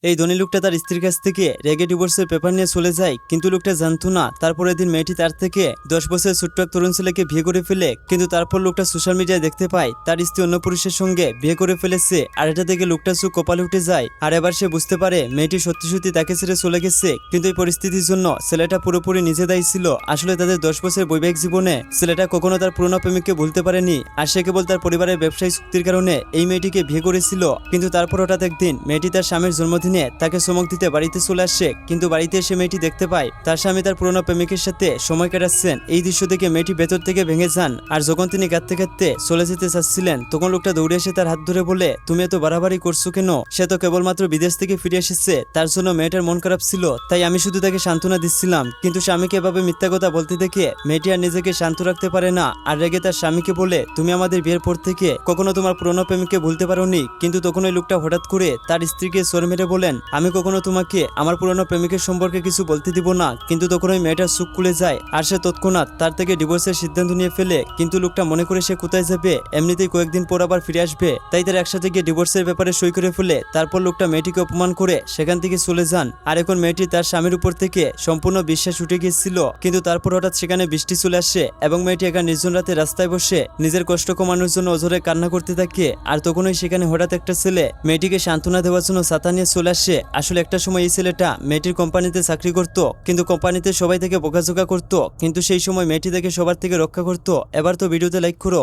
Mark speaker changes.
Speaker 1: এই ধনী লোকটা তার স্ত্রীর কাছ থেকে রেগে ডিভোর্সের পেপার নিয়ে চলে যায়, কিন্তু লোকটা জানতো না তারপরের দিন মেয়েটি তার থেকে 10 বছরের ছোট্ট এক তরুণ ছেলেকে বিয়ে করে ফেলে। কিন্তু তারপর লোকটা সোশ্যাল মিডিয়ায় দেখতে পায় তার স্ত্রী অন্য পুরুষের সঙ্গে বিয়ে করে ফেলেছে, আর এটা থেকে লোকটা চোখ কপালে উঠে যায়। আর এবার সে বুঝতে পারে মেয়েটি সত্যি সত্যি তাকে ছেড়ে চলে গেছে, কিন্তু এই পরিস্থিতির জন্য ছেলেটা পুরোপুরি নিজে দায়ী ছিল। আসলে তাদের 10 বছরের বৈবাহিক জীবনে ছেলেটা কখনো তার পুরনো প্রেমিককে ভুলতে পারেনি, আর সে কেবল তার পরিবারের ব্যবসায়ী চুক্তির কারণে এই মেয়েটিকে বিয়ে করেছিল। কিন্তু তারপর হঠাৎ একদিন মেয়েটি তার স্বামীর জন্মদিনে তাকে চমক দিতে বাড়িতে চলে আসে, কিন্তু বাড়িতে এসে মেয়েটি দেখতে পায় তার স্বামী তার পুরনো প্রেমিকের সাথে সময় কাটাচ্ছেন। এই দৃশ্য দেখে মেয়েটি ভেতর থেকে ভেঙে যান, আর যখন তিনি কাঁদতে কাঁদতে চলে যেতে চাচ্ছিলেন তখন লোকটা দৌড়ে এসে তার হাত ধরে বলে, তুমি এত বাড়াবাড়ি করছো কেন? সে তো কেবলমাত্র বিদেশ থেকে ফিরে এসেছে, তার জন্য মেয়েটার মন খারাপ ছিল, তাই আমি শুধু তাকে সান্ত্বনা দিচ্ছিলাম। কিন্তু স্বামীকে এভাবে মিথ্যা কথা বলতে দেখে মেয়েটি আর নিজেকে শান্ত রাখতে পারে না, আর রেগে তার স্বামীকে বলে, তুমি আমাদের বিয়ের পর থেকে কখনো তোমার পুরনো প্রেমিককে ভুলতে পারোনি। কিন্তু তখন ওই লোকটা হঠাৎ করে তার স্ত্রীকে সর মেরে বলেন, আমি কখনো তোমাকে আমার পুরনো প্রেমিকের সম্পর্কে কিছু বলতে দিব না। কিন্তু তখন ওই মেয়েটার চোখ খুলে যায়, আর সে তৎক্ষণাৎ তার থেকে ডিভোর্সের সিদ্ধান্ত নিয়ে ফেলে। কিন্তু লোকটা মনে করে সে কোথায় যাবে, এমনিতেই কয়েকদিন পর আবার ফিরে আসবে, তাই তার একসাথে গিয়ে ডিভোর্সের ব্যাপারে সই করে ফেলে। তারপর লোকটা মেয়েটিকে অপমান করে সেখান থেকে চলে যান। আর এখন মেয়েটি তার স্বামীর উপর থেকে সম্পূর্ণ বিশ্বাস উঠে গিয়েছিল। কিন্তু তারপর হঠাৎ সেখানে বৃষ্টি চলে আসে এবং মেয়েটি একা নির্জন রাতে রাস্তায় বসে নিজের কষ্ট কমানোর জন্য অঝরে কান্না করতে থাকে। আর তখনই সেখানে হঠাৎ একটা ছেলে মেয়েটিকে সান্ত্বনা দেওয়ার জন্য ছাতা নিয়ে চলে আসে। আসলে একটা সময় এই ছেলেটা মেয়েটির কোম্পানিতে চাকরি করত, কিন্তু কোম্পানিতে সবাই থেকে বোকাঝোকা করত, কিন্তু সেই সময় মেয়েটি তাকে সবার থেকে রক্ষা করত। এবার তো ভিডিওতে লাইক করো।